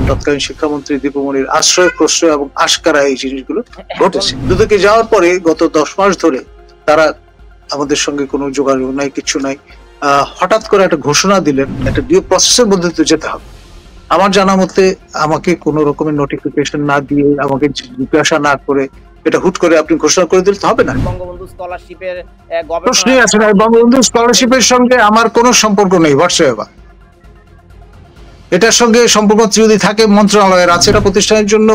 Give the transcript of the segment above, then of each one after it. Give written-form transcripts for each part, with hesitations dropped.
তৎকালীন শিক্ষামন্ত্রী দীপুমনির আশ্রয় প্রশ্রয় এবং আশকারা এই জিনিসগুলো ঘটেছে। দুদকে যাওয়ার পরে গত 10 মাস ধরে তারা আমাদের সঙ্গে কোনো যোগাযোগ নাই, কিছু নাই। হঠাৎ করে একটা ঘোষণা দিলেন, একটা ডিউ প্রসেসের মধ্যে তো যেতে হবে। আমার জানা মতে আমাকে কোনো রকমের নোটিফিকেশন না দিয়ে, আমাকে জিজ্ঞাসা না করে এটা হুট করে আপনি ঘোষণা করে দিলে তো হবে না। বঙ্গবন্ধু স্কলারশিপের প্রশ্নই আছে না। বঙ্গবন্ধু স্কলারশিপের সঙ্গে আমার কোনো সম্পর্ক নেই হোয়াটসঅ্যাপ। এটার সঙ্গে সম্পর্ক যদি থাকে মন্ত্রণালয়ের আছে, এটা প্রতিষ্ঠানের জন্য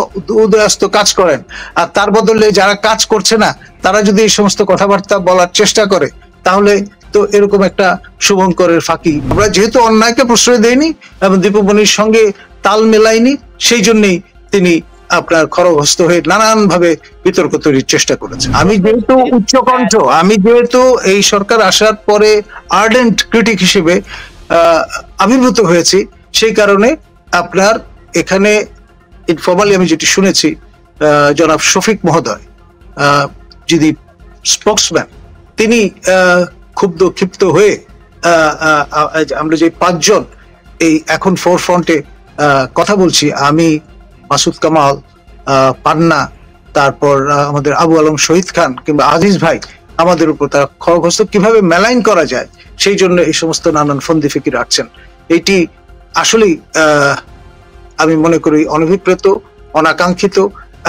উদয়াস্ত কাজ করেন। আর তার বদলে যারা কাজ করছে না তারা যদি এই সমস্ত কথাবার্তা বলার চেষ্টা করে তাহলে তো এরকম একটা শুভঙ্করের ফাঁকি। আমরা যেহেতু অন্যায়কে প্রশ্রয় দেয়নি এবং দীপুমনির সঙ্গে তাল মেলাইনি, সেই জন্যই তিনি আপনার খড়গহস্ত হয়ে নানান ভাবে বিতর্ক তৈরির চেষ্টা করেছে। আমি যেহেতু উচ্চকণ্ঠ, আমি যেহেতু এই সরকার আসার পরে আর্ডেন্ট ক্রিটিক হিসেবে আবির্ভূত হয়েছি, সেই কারণে আপনার এখানে ইনফর্মালি আমি যেটি শুনেছি, জনাব শফিক মহোদয় যিনি স্পোকসম্যান, তিনি ক্ষিপ্ত হয়ে আমরা যে 5 জন এই এখন ফোরফ্রন্টে কথা বলছি, আমি, মাসুদ কামাল, পান্না, তারপর আমাদের আবু আলম শহীদ খান কিংবা আজিজ ভাই, আমাদের উপর তারা খড়গহস্ত কিভাবে মেলাইন করা যায় সেই জন্য এই সমস্ত নানান ফন্দি ফিকির রাখছেন। এইটি আসলেই আমি মনে করি অনভিপ্রেত, অনাকাঙ্ক্ষিত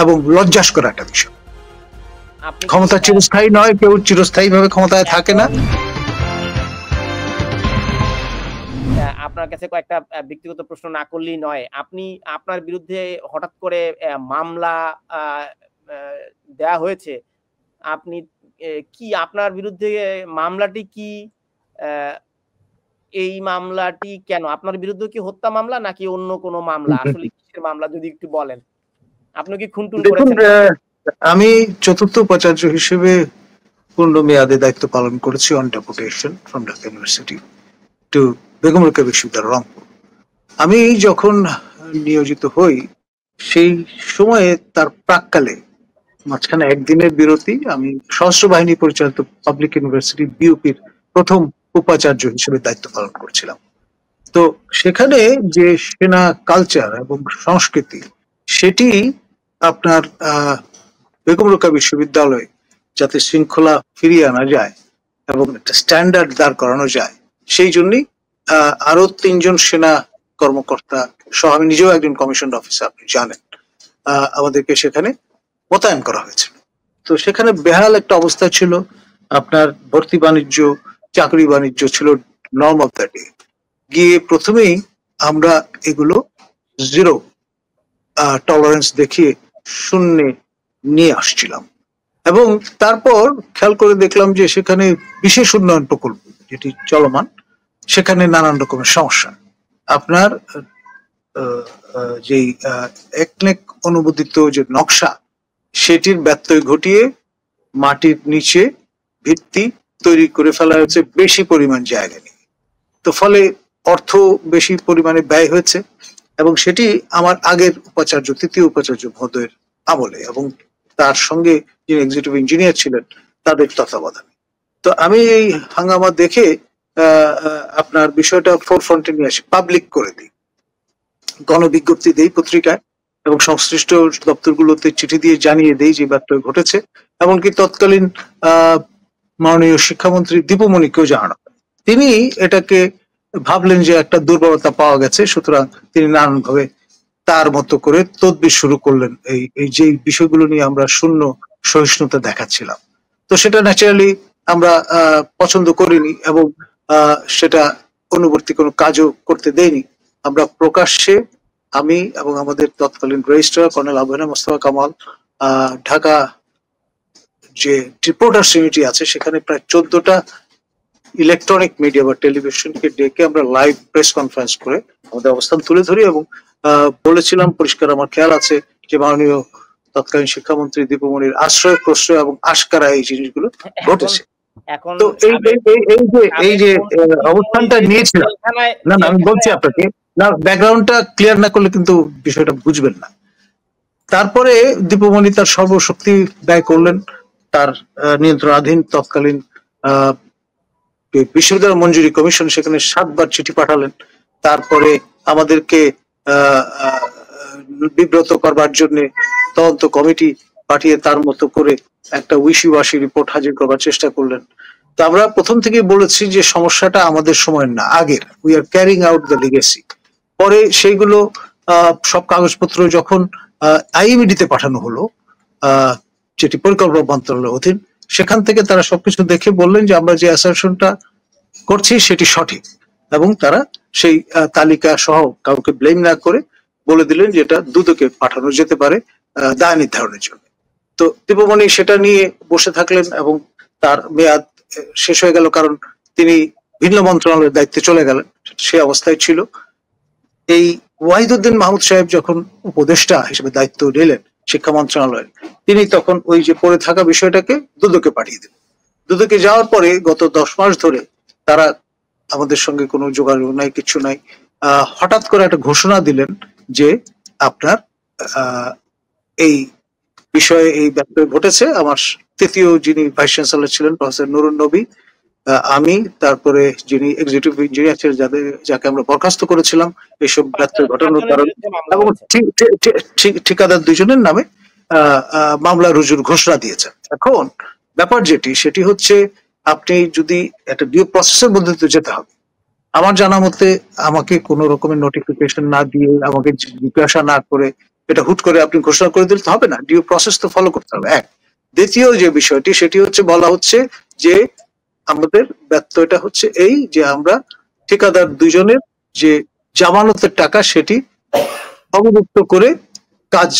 এবং লজ্জাস্কর একটা বিষয়। ক্ষমতা চিরস্থায়ী নয়, কেউ চিরস্থায়ী ভাবে ক্ষমতায় থাকে না। আপনার কাছে কয়েকটা ব্যক্তিগত প্রশ্ন না করলেই নয়। আপনি আপনার বিরুদ্ধে হঠাৎ করে মামলা দেয়া হয়েছে, আপনি কি আপনার বিরুদ্ধে মামলাটি কি, এই মামলাটি কেন আপনার বিরুদ্ধে কি হত্যা মামলা নাকি অন্য কোনো মামলা, আসলে কিসের মামলা যদি একটু বলেন? আপনি কি খুনটুন করেছেন? আমি চতুর্থ উপাচার্য হিসেবে পূর্ণ মেয়াদে দায়িত্ব পালন করেছি on deputation from Dhaka University to Begum Rokeya বিশ্ববিদ্যালয় রংপুর। আমি যখন নিয়োজিত হই সেই সময়ে তার প্রাককালে মাঝখানে একদিনের বিরতি, আমি সশস্ত্র বাহিনী পরিচালিত পাবলিক ইউনিভার্সিটি বিউপির প্রথম উপাচার্য হিসেবে দায়িত্ব পালন করছিলাম। তো সেখানে যে সেনা কালচার এবং সংস্কৃতি, সেটি আপনার বেগম রোকেয়া বিশ্ববিদ্যালয়ে যাতে শৃঙ্খলা ফিরিয়ে আনা যায় এবং একটা স্ট্যান্ডার্ড দাঁড় করানো যায়, সেই জন্যই আরো 3 জন সেনা কর্মকর্তা সহ, আমি নিজেও একজন কমিশন অফিসার, আপনি জানেন, আমাদেরকে সেখানে মোতায়েন করা হয়েছিল। তো সেখানে বেহাল একটা অবস্থা ছিল। আপনার ভর্তি বাণিজ্য, চাকরি বাণিজ্য ছিল নর্ম অফ দ্য ডে। গিয়ে প্রথমেই আমরা এগুলো জিরো টলারেন্স দেখিয়ে শূন্যে নিয়ে আসছিলাম এবং তারপর খেয়াল করে দেখলাম যে সেখানে বিশেষ উন্নয়ন প্রকল্প যেটি চলমান, সেখানে নানান রকমের সমস্যা। আপনার যেই একনেক অনুমোদিত যে নকশা, সেটির ব্যত্যয় ঘটিয়ে মাটির নিচে ভিত্তি তৈরি করে ফেলা হয়েছে বেশি পরিমাণ জায়গা নিয়ে। তো ফলে অর্থ বেশি পরিমাণে ব্যয় হয়েছে এবং সেটি আমার আগের উপাচার্য, তৃতীয় উপাচার্য মহোদয়ের আমলে এবং তার সঙ্গে যিনি এক্সিকিউটিভ ইঞ্জিনিয়ার ছিলেন তাদের তত্ত্বাবধানে। তো আমি এই হাঙ্গামা দেখে আপনার বিষয়টা ফোরফ্রন্টে নিয়ে আসি, পাবলিক করে দিই, গণবিজ্ঞপ্তি দেই পত্রিকায় এবং সংশ্লিষ্ট দপ্তরগুলোতে চিঠি দিয়ে জানিয়ে দেই যে ব্যত্যয় ঘটেছে। এমনকি তৎকালীন মাননীয় শিক্ষামন্ত্রী দীপুমনিকেও জানানো। তিনি এটাকে ভাবলেন যে একটা দুর্বলতা পাওয়া গেছে, সুতরাং তিনি নানানভাবে তার মতো করে তদবির শুরু করলেন এই যে বিষয়গুলো নিয়ে আমরা শূন্য সহিষ্ণুতা দেখাচ্ছিলাম। তো সেটা ন্যাচারালি আমরা পছন্দ করিনি এবং সেটা অনুবর্তী কোনো কাজও করতে দেয়নি। আমরা প্রকাশ্যে, আমি এবং আমাদের তৎকালীন রেজিস্ট্রার কর্নেল আবু মোস্তফা কামাল, ঢাকা যে রিপোর্টার্স ইউনিটি আছে সেখানে প্রায় 14টা ইলেকট্রনিক মিডিয়া বা টেলিভিশনকে ডেকে আমরা লাইভ প্রেস কনফারেন্স করে আমাদের অবস্থান তুলে ধরি এবং বলেছিলাম পরিষ্কার, আমার খেয়াল আছে যে মাননীয় তৎকালীন শিক্ষামন্ত্রী দীপুমনির আশ্রয় প্রশ্রয় এবং আশকারা এই জিনিসগুলো ঘটেছে। তো এই যে অবস্থানটা নিয়েছিলাম, না আমি বলছি আপনাকে, না ব্যাকগ্রাউন্ডটা ক্লিয়ার না করলে কিন্তু বিষয়টা বুঝবেন না। তারপরে দীপুমনি তার সর্বশক্তি ব্যয় করলেন, তার নিয়ন্ত্রণাধীন তৎকালীন বিশ্ববিদ্যালয় মঞ্জুরি কমিশন সেখানে 7 বার চিঠি পাঠালেন। তারপরে আমাদেরকে বিব্রত করবার জন্য তদন্ত কমিটি পাঠিয়ে তার মতো করে একটা উইশিওয়াশি রিপোর্ট হাজির করবার চেষ্টা করলেন। তো আমরা প্রথম থেকেই বলেছি যে সমস্যাটা আমাদের সময়ের না, আগের। We are carrying out the legacy. পরে সেইগুলো সব কাগজপত্র যখন আইএমইডিতে পাঠানো হলো, যেটি পরিকল্পনা মন্ত্রণালয়ের অধীন, সেখান থেকে তারা সবকিছু দেখে বললেন যে আমরা যে অ্যাসারশনটা করছি সেটি সঠিক, এবং তারা সেই তালিকা সহ কাউকে ব্লেম না করে বলে দিলেন যে এটা দুদকে পাঠানো যেতে পারে দায় নির্ধারণের জন্য। তো দীপমণি সেটা নিয়ে বসে থাকলেন এবং তার মেয়াদ শেষ হয়ে গেল, কারণ তিনি ভিন্ন মন্ত্রণালয়ের দায়িত্বে চলে গেলেন, সে অবস্থায় ছিল। এই ওয়াহিদুদ্দিন মাহমুদ সাহেব যখন উপদেষ্টা হিসেবে দায়িত্ব নিলেন শিক্ষা মন্ত্রণালয়ের, তিনি তখন ওই যে পড়ে থাকা বিষয়টাকে দুদকে পাঠিয়ে দিলেন। দুদকে যাওয়ার পরে গত 10 মাস ধরে তারা আমাদের সঙ্গে কোনো যোগাযোগ নাই, কিছু নাই। হঠাৎ করে একটা ঘোষণা দিলেন যে আপনার এই বিষয়ে এই ব্যত্যয় ঘটেছে। আমার তৃতীয় যিনি ভাইস চ্যান্সেলর ছিলেন প্রফেসর নুরুন নবী, আমি, তারপরে যিনি এক্সিকিউটিভ ইঞ্জিনিয়ার ছিলেন যাকে আমরা বরখাস্ত করেছিলাম এইসব ব্যত্যয় ঘটানোর কারণে, এবং ঠিকাদার 2 জনের নামে মামলা রুজুর ঘোষণা দিয়েছেন। এখন ব্যাপার সেটি হচ্ছে, আপনি যদি একটা ডিউ প্রসেসের মধ্যে তো যেতে হবে। আমার জানা মতে আমাকে কোন রকমের নোটিফিকেশন না দিয়ে, আমাকে জিজ্ঞাসা না করে এটা হুট করে আপনি ঘোষণা করে দিলে তো হবে না, ডিউ প্রসেস তো ফলো করতে হবে। এক। দ্বিতীয় যে বিষয়টি সেটি হচ্ছে, বলা হচ্ছে যে আমাদের ব্যত্যয়টা হচ্ছে এই যে আমরা ঠিকাদার 2 জনের যে জামানতের টাকা সেটি অবমুক্ত করে কাজ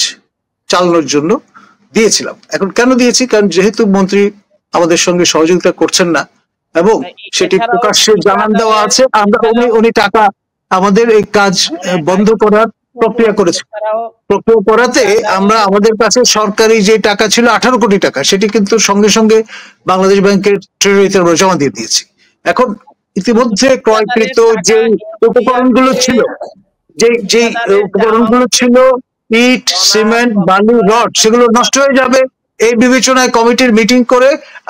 চালানোর জন্য দিয়েছিলাম। এখন কেন দিয়েছি? কারণ যেহেতু মন্ত্রী আমাদের সঙ্গে সহযোগিতা করছেন না এবং সেটি প্রকাশ্যে জানান দেওয়া আছে, আমরা উনি টাকা আমাদের এই কাজ বন্ধ করার প্রক্রিয়া করেছি। প্রক্রিয়া করাতে আমরা আমাদের কাছে সরকারি যে টাকা ছিল 18 কোটি টাকা, সেটি কিন্তু সঙ্গে সঙ্গে বাংলাদেশ ব্যাংকের ট্রেজারিতে আমরা জমা দিয়ে দিয়েছি। এখন ইতিমধ্যে ক্রয়কৃত যে উপকরণগুলো ছিল, যে উপকরণগুলো ছিল ইট, সিমেন্ট, বালু, রড, সেগুলো নষ্ট হয়ে যাবে এই বিবেচনায় কমিটির মিটিং করে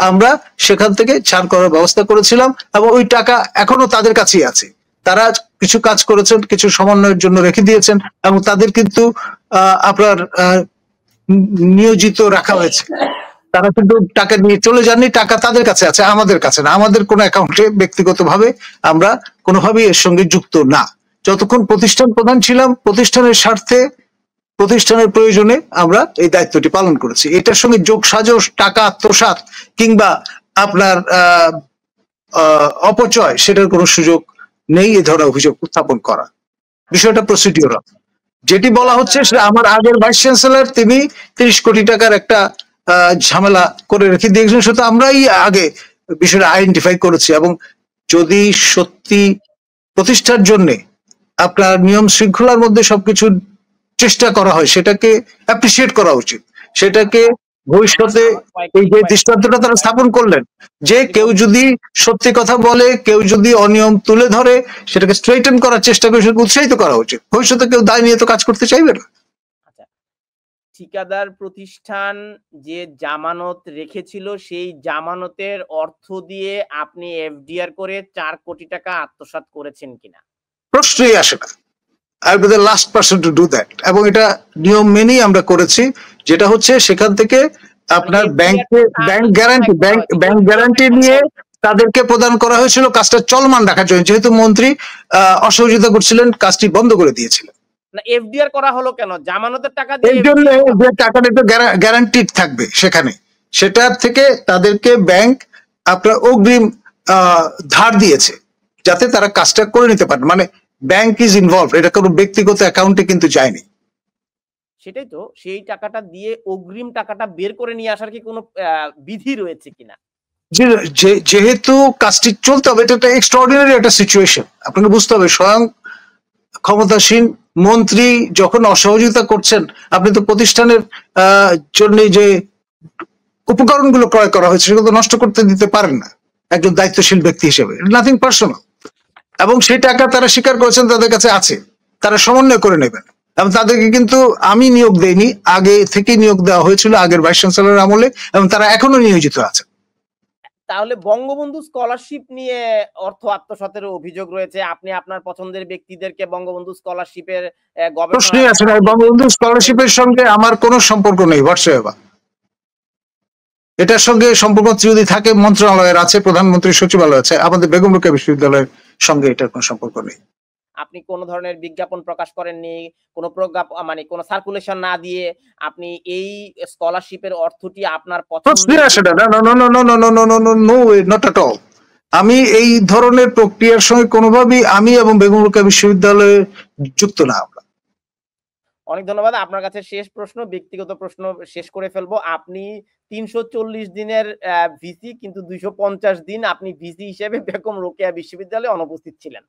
আমরা সেখান থেকে ছাড় করার ব্যবস্থা করেছিলাম, এবং ওই টাকা এখনো তাদের কাছেই আছে। তারা কিছু কাজ করেছেন, কিছু সমন্বয়ের জন্য রেখে দিয়েছেন, এবং তাদের কিন্তু আপনার নিয়োজিত রাখা হয়েছে। তারা কিন্তু টাকা নিয়ে চলে যাননি, টাকা তাদের কাছে আছে, আমাদের কাছে না। আমাদের কোনো অ্যাকাউন্টে ব্যক্তিগতভাবে আমরা কোনোভাবেই এর সঙ্গে যুক্ত না। যতক্ষণ প্রতিষ্ঠান প্রধান ছিলাম, প্রতিষ্ঠানের স্বার্থে, প্রতিষ্ঠানের প্রয়োজনে আমরা এই দায়িত্বটি পালন করেছি। এটার সঙ্গে যোগ সাজস, টাকা আত্মসাৎ কিংবা আপনার অপচয়, সেটার কোনো সুযোগ নেই এ ধরনের অভিযোগ উত্থাপন করা। বিষয়টা প্রসিডিওরাল। যেটি বলা হচ্ছে, আমার আগের ভাইস চ্যান্সেলর তিনি 30 কোটি টাকার একটা ঝামেলা করে রেখে দিয়েছেন, সেটা আমরাই আগে বিষয়টা আইডেন্টিফাই করেছি। এবং যদি সত্যি প্রতিষ্ঠার জন্য আপনার নিয়ম শৃঙ্খলার মধ্যে সবকিছু চেষ্টা করা হয়, সেটাকে অ্যাপ্রিসিয়েট করা উচিত। সেটাকে ভবিষ্যতে এই যে দৃষ্টান্তটা তারা স্থাপন করলেন, যে কেউ যদি সত্যি কথা বলে, কেউ যদি অনিয়ম তুলে ধরে, সেটাকে স্ট্রেইটেন করার চেষ্টা করে সেটাকে উৎসাহিত করা উচিত। ভবিষ্যতে কেউ দায় নিয়ে তো কাজ করতে চাইবে না। ঠিকাদার প্রতিষ্ঠান যে জামানত রেখেছিল, সেই জামানতের অর্থ দিয়ে আপনি এফডিআর করে 4 কোটি টাকা আত্মসাৎ করেছেন কিনা? প্রশ্নই আসে না। I will be the last person to do that. এবং এটা নিয়ম মেনেই আমরা করেছি, যেটা হচ্ছে সেখান থেকে আপনার ব্যাংক গ্যারান্টি নিয়ে তাদেরকে প্রদান করা হয়েছিল কাজটা চলমান রাখার জন্য, যেহেতু মন্ত্রী অসহযোগিতা করছিলেন, কাজটি বন্ধ করে দিয়েছিলেন। না, এফডিআর করা হলো কেন? জামানতের টাকা দিয়ে এই জন্য যে টাকাটা একটু গ্যারান্টিড থাকবে সেখানে, সেটার থেকে তাদেরকে ব্যাংক আপনার অগ্রিম ধার দিয়েছে, যাতে তারা কাজটা করে নিতে পারে। মানে ব্যাংক ইজ ইনভলভ, এটা কোনো ব্যক্তিগত অ্যাকাউন্টে কিন্তু যায়নি। সেটাই তো, সেই টাকাটা দিয়ে অগ্রিম টাকাটা বের করে নিয়ে আসার কি কোনো বিধি রয়েছে কিনা? যেহেতু কাজটি চলতে হবে, এটা একটা এক্সট্রাঅর্ডিনারি একটা সিচুয়েশন। আপনাকে বুঝতে হবে, স্বয়ং ক্ষমতাসীন মন্ত্রী যখন অসহযোগিতা করছেন, আপনি তো প্রতিষ্ঠানের জন্য যে উপকরণগুলো ক্রয় করা হয়েছে সেগুলো নষ্ট করতে দিতে পারেন না একজন দায়িত্বশীল ব্যক্তি হিসেবে। Nothing personal. এবং সেই টাকা তারা স্বীকার করেছেন তাদের কাছে আছে, তারা সমন্বয় করে নেবেন। এবং তাদেরকে কিন্তু আমি নিয়োগ দেইনি, আগে থেকে নিয়োগ দেওয়া হয়েছিল আগের ভাইস চ্যান্সেলর আমলে, এবং তারা এখনো নিয়োজিত আছে। তাহলে বঙ্গবন্ধু স্কলারশিপ নিয়ে অর্থ আত্মসাতের অভিযোগ রয়েছে। আপনি আপনার পছন্দের ব্যক্তিদেরকে বঙ্গবন্ধু স্কলারশিপের প্রশ্নই আছে না। বঙ্গবন্ধু স্কলারশিপের সঙ্গে আমার কোনো সম্পর্ক নেই হোয়াটসঅ্যাপ। এটার সঙ্গে সম্পর্ক যদি থাকে মন্ত্রণালয়ের আছে, প্রধানমন্ত্রীর সচিবালয় আছে, আমাদের বেগম রোকেয়া বিশ্ববিদ্যালয়ের সঙ্গে এটার কোনো সম্পর্ক নেই। আপনি কোন ধরনের বিজ্ঞাপন প্রকাশ করেননি, কোনো মানে কোনো সার্কুলেশন না দিয়ে আপনি এই স্কলারশিপের অর্থটি আপনার পছন্দের। আমি এই ধরনের প্রক্রিয়ার সঙ্গে কোনোভাবেই আমি এবং বেগম রোকেয়া বিশ্ববিদ্যালয়ে যুক্ত না। অনেক ধন্যবাদ। আপনার কাছে শেষ প্রশ্ন, ব্যক্তিগত প্রশ্ন শেষ করে ফেলবো। আপনি ৩৪০ দিনের ভিসি, কিন্তু ২৫০ দিন আপনি ভিসি হিসেবে বেগম রোকেয়া বিশ্ববিদ্যালয়ে অনুপস্থিত ছিলেন।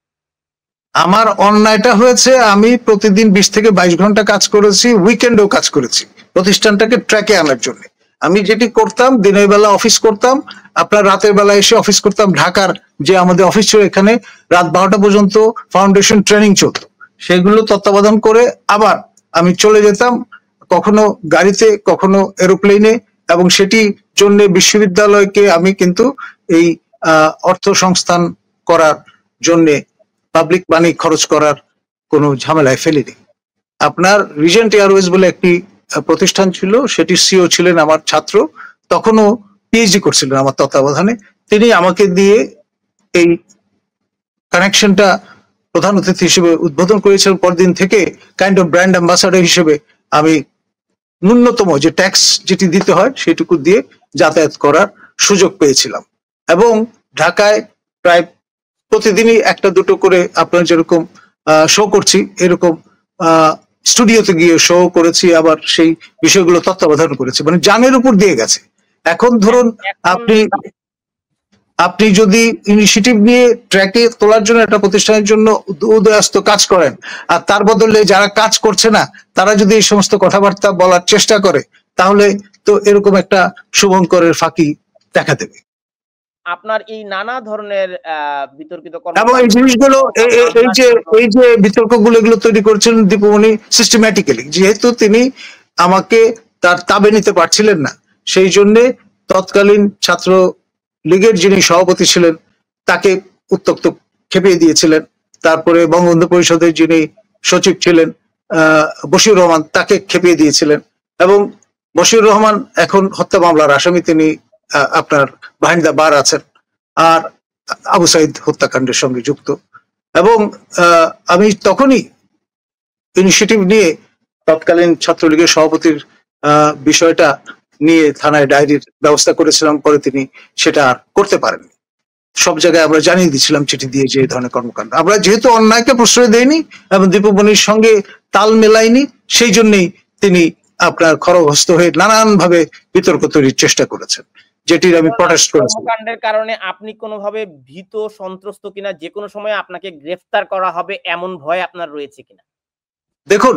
আমার অন্যায়টা হয়েছে, আমি প্রতিদিন ২০ থেকে ২২ ঘন্টা কাজ করেছি, উইকেন্ডেও কাজ করেছি প্রতিষ্ঠানটাকে ট্র্যাকে আনার জন্য। আমি যেটি করতাম, দিনের বেলা অফিস করতাম, আপনার রাতের বেলা এসে অফিস করতাম। ঢাকার যে আমাদের অফিস ছিল, এখানে রাত ১২টা পর্যন্ত ফাউন্ডেশন ট্রেনিং চলত, সেগুলো তত্ত্বাবধান করে আবার আমি চলে যেতাম, কখনো গাড়িতে কখনো এরোপ্লেনে, এবং সেটি জন্য বিশ্ববিদ্যালয়কে আমি কিন্তু এই অর্থ সংস্থান করার জন্য পাবলিক মানি খরচ করার কোনো ঝামেলায় ফেলিনি। আপনার রিজেন্ট এয়ারওয়েজ বলে একটি প্রতিষ্ঠান ছিল, সেটি সিও ছিলেন আমার ছাত্র, তখনও পিএইচডি করছিলেন আমার তত্ত্বাবধানে। তিনি আমাকে দিয়ে এই কানেকশনটা প্রধান অতিথি হিসেবে উদ্বোধন করেছিলেন। পরদিন থেকে কাইন্ড অফ ব্র্যান্ড অ্যাম্বাসাডর হিসেবে আমি ন্যূনতম যে ট্যাক্স যেটি দিতে হয় সেটুকু দিয়ে যাতায়াত করার সুযোগ পেয়েছিলাম। এবং ঢাকায় প্রায় প্রতিদিনই একটা দুটো করে, আপনার যেরকম শো করছি এরকম স্টুডিওতে গিয়ে শো করেছি, আবার সেই বিষয়গুলো তত্ত্বাবধান করেছি, মানে জানের উপর দিয়ে গেছে। এখন ধরুন আপনি যদি ইনিশিয়েটিভ নিয়ে ট্র্যাকে তোলার জন্য একটা প্রতিষ্ঠানের জন্য উদয়াস্ত কাজ করেন, আর তার বদলে যারা কাজ করছে না তারা যদি এই সমস্ত কথাবার্তা বলার চেষ্টা করে, তাহলে তো এরকম একটা শুভঙ্করের ফাঁকি দেখা দেবে। আপনার এই নানা ধরনের বিতর্কিত এবং এই জিনিসগুলো, এই যে বিতর্কগুলো এগুলো তৈরি করেছেন দীপুমণি সিস্টেম্যাটিক্যালি, যেহেতু তিনি আমাকে তার তাবে নিতে পারছিলেন না, সেই জন্যে তৎকালীন ছাত্র লীগের যিনি সভাপতি ছিলেন তাকে উত্তক্ত খেপিয়ে দিয়েছিলেন। তারপরে বঙ্গবন্ধু পরিষদের যিনি সচিব ছিলেন বশির রহমান, তাকে খেপিয়ে দিয়েছিলেন। এবং বশির রহমান এখন হত্যা মামলার আসামি, তিনি আপনার বিহাইন্ড দ্য বার আছেন, আর আবু সাইদ হত্যাকাণ্ডের সঙ্গে যুক্ত। এবং আমি তখনই ইনিশিয়েটিভ নিয়ে তৎকালীন ছাত্রলীগের সভাপতির বিষয়টা নিয়ে থানায় ডায়েরির ব্যবস্থা করেছিলাম, পরে তিনি সেটা আর করতে পারেননি। সব জায়গায় আমরা জানিয়ে দিচ্ছিলাম চিঠি দিয়ে যে এই ধরনের কর্মকাণ্ড। আমরা যেহেতু অন্যায়কে প্রশ্রয় দেয়নি এবং দীপুমণির সঙ্গে তাল মেলাইনি, সেই জন্যই তিনি আপনার খড়গহস্ত হয়ে নানান ভাবে বিতর্ক তৈরির চেষ্টা করেছেন, যেটির আমি প্রটেস্ট করেছি। কর্মকাণ্ডের কারণে আপনি কোনোভাবে ভীত সন্ত্রস্ত কিনা, যে কোনো সময় আপনাকে গ্রেফতার করা হবে এমন ভয় আপনার রয়েছে কিনা? দেখুন,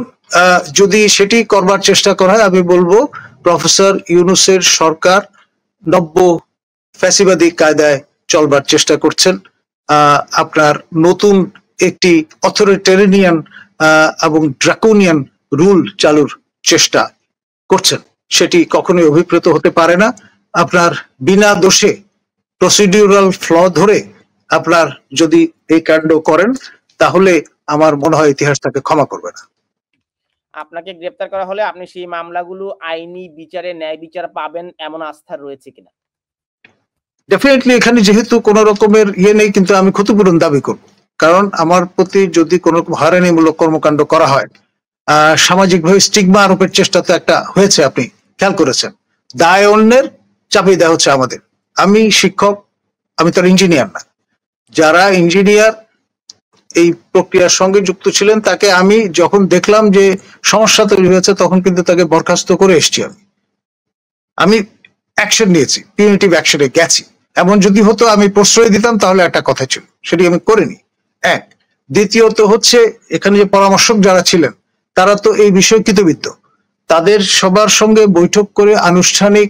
যদি সেটি করবার চেষ্টা করা হয়, আমি বলবো প্রফেসর ইউনূসের সরকার নব্য ফ্যাসিবাদী কায়দায় চলবার চেষ্টা করছেন। আপনার নতুন একটি অথরিটেরিয়ান এবং ড্রাকোনিয়ান রুল চালুর চেষ্টা করছেন, সেটি কখনোই অভিপ্রেত হতে পারে না। আপনার বিনা দোষে প্রসিডিউরাল ফ্ল ধরে আপনার যদি এই কাণ্ড করেন, তাহলে আমার মনে হয় ইতিহাস তাকে ক্ষমা করবে না। আপনাকে গ্রেফতার করা হলে আপনি সেই মামলাগুলো আইনি বিচারে ন্যায় বিচার পাবেন এমন আস্থা রয়েছে কিনা? ডেফিনেটলি এখানে যেহেতু কোনো রকমের ইয়ে নেই, কিন্তু আমি ক্ষতিপূরণ দাবি করব, কারণ আমার প্রতি যদি কোনো রকম হয়রানিমূলক কর্মকাণ্ড করা হয়, সামাজিকভাবে স্টিগমা আরোপের চেষ্টা তো একটা হয়েছে, আপনি খেয়াল করেছেন। দায় অন্যের চাপিয়ে দেওয়া হচ্ছে আমাদের। আমি শিক্ষক, আমি তো ইঞ্জিনিয়ার না। যারা ইঞ্জিনিয়ার এই প্রক্রিয়ার সঙ্গে যুক্ত ছিলেন, তাকে আমি যখন দেখলাম যে সমস্যা তৈরি হয়েছে, তখন কিন্তু তাকে বরখাস্ত করে এসছি। আমি অ্যাকশন নিয়েছি, পিউনিটিভ অ্যাকশনে গেছি। এমন যদি হতো আমি প্রশ্রয় দিতাম, তাহলে একটা কথা ছিল, সেটি আমি করিনি। এক। দ্বিতীয়ত হচ্ছে, এখানে যে পরামর্শক যারা ছিলেন তারা তো এই বিষয়ে কৃতবিদ্য, তাদের সবার সঙ্গে বৈঠক করে আনুষ্ঠানিক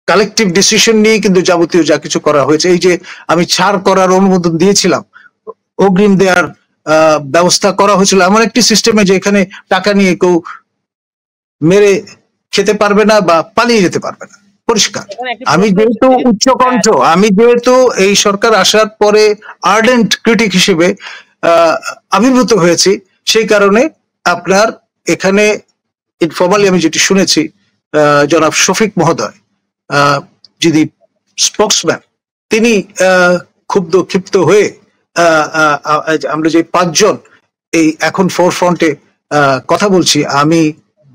কালেকটিভ ডিসিশন নিয়ে কিন্তু যাবতীয় যা কিছু করা হয়েছে। এই যে আমি ছাড় করার অনুমোদন দিয়েছিলাম, অগ্রিম দেওয়ার ব্যবস্থা করা হয়েছিল এমন একটি সিস্টেমে, যে এখানে টাকা নিয়ে কেউ মেরে খেতে পারবে না বা পালিয়ে যেতে পারবে না। পরিষ্কার। এখানে একটি আমি প্রশ্ন যেহেতু এসেছে, উচ্চকণ্ঠ, আমি যেহেতু এই সরকার আসার পরে আর্ডেন্ট ক্রিটিক হিসেবে আবির্ভূত হয়েছি, সেই কারণে আপনার এখানে ইনফর্মালি আমি যেটি শুনেছি, জনাব শফিক মহোদয়, যিনি স্পোক্সম্যান, তিনি ক্ষিপ্ত হয়ে আমরা যে 5 জন এই এখন ফোর ফ্রন্টে কথা বলছি, আমি,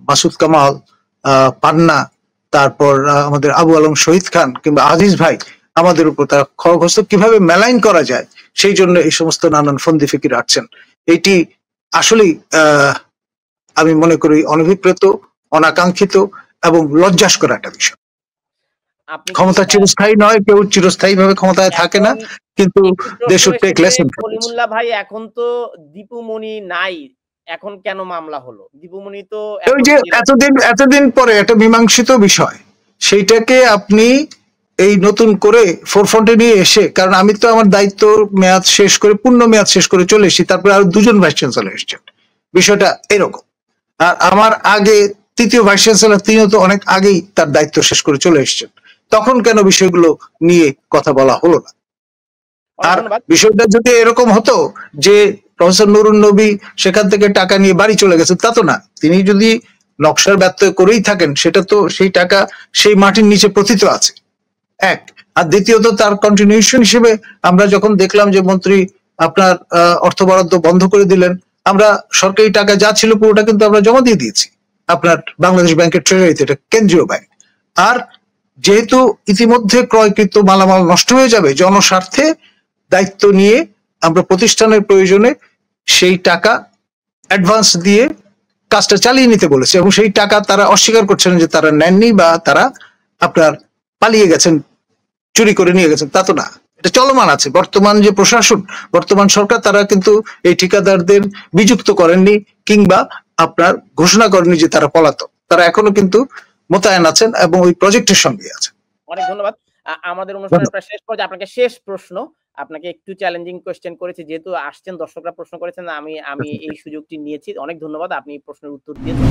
মাসুদ কামাল, পান্না, তারপর আমাদের আবু আলম শহীদ খান কিংবা আজিজ ভাই, আমাদের উপর তারা খড়গহস্ত কিভাবে মেলাইন করা যায় সেই জন্য এই সমস্ত নানান ফন্দি ফিকির আটছেন। এটি আসলেই আমি মনে করি অনভিপ্রেত, অনাকাঙ্ক্ষিত এবং লজ্জাস্কর একটা বিষয়। ক্ষমতা চিরস্থায়ী নয়, কেউ চিরস্থায়ী ভাবে ক্ষমতায় থাকে না, কিন্তু they should take lesson. Kalimullah ভাই, এখন তো দীপুমণি নাই, এখন কেন মামলা হলো? দীপুমণি তো ওই যে এতদিন পরে একটা মীমাংসিত বিষয়, সেইটাকে আপনি এই নতুন করে ফোরফ্রন্টে নিয়ে এসে, কারণ আমি তো আমার দায়িত্ব মেয়াদ শেষ করে, পূর্ণ মেয়াদ শেষ করে চলে এসেছি, তারপরে আরো 2 জন ভাইস চ্যান্সেলর এসেছেন, বিষয়টা এরকম। আর আমার আগে 3য় ভাইস চ্যান্সেলর, তিনিও তো অনেক আগেই তার দায়িত্ব শেষ করে চলে এসেছেন, তখন কেন বিষয়গুলো নিয়ে কথা বলা হলো না? আর বিষয়টা যদি এরকম হতো যে প্রফেসর নুরুন নবী সেখান থেকে টাকা নিয়ে বাড়ি চলে গেছেন, তা তো না। তিনি যদি নকশার ব্যত্যয় করেই থাকেন, সেটা তো সেই টাকা সেই মাটির নিচে পতিত আছে, এক। আর দ্বিতীয়ত তার কন্টিনিউশন হিসেবে আমরা যখন দেখলাম যে মন্ত্রী আপনার অর্থ বরাদ্দ বন্ধ করে দিলেন, আমরা সরকারি টাকা যা ছিল পুরোটা কিন্তু আমরা জমা দিয়ে দিয়েছি আপনার বাংলাদেশ ব্যাংকের ট্রেজারিতে, এটা কেন্দ্রীয় ব্যাংক। আর যেহেতু ইতিমধ্যে ক্রয়কৃত মালামাল নষ্ট হয়ে যাবে, জনস্বার্থে দায়িত্ব নিয়ে আমরা প্রতিষ্ঠানের প্রয়োজনে সেই টাকা অ্যাডভান্স দিয়ে কাজটা চালিয়ে নিতে বলেছে, এবং সেই টাকা তারা অস্বীকার করছেন যে তারা নেননি বা তারা আপনার পালিয়ে গেছেন, চুরি করে নিয়ে গেছেন, তা তো না। এটা চলমান আছে। বর্তমান যে প্রশাসন, বর্তমান সরকার, তারা কিন্তু এই ঠিকাদারদের বিযুক্ত করেননি কিংবা আপনার ঘোষণা করেননি যে তারা পলাতক। তারা এখনো কিন্তু মোতায়েন আছেন এবং ওই প্রজেক্টের সঙ্গে আছেন। অনেক ধন্যবাদ। আমাদের অনুষ্ঠানের প্রায় শেষ পর্যায়ে আপনাকে শেষ প্রশ্ন, আপনাকে একটু চ্যালেঞ্জিং কোয়েশ্চেন করেছি, যেহেতু আসছেন, দর্শকরা প্রশ্ন করেছেন, আমি এই সুযোগটি নিয়েছি। অনেক ধন্যবাদ, আপনি প্রশ্নের উত্তর দিয়েছেন।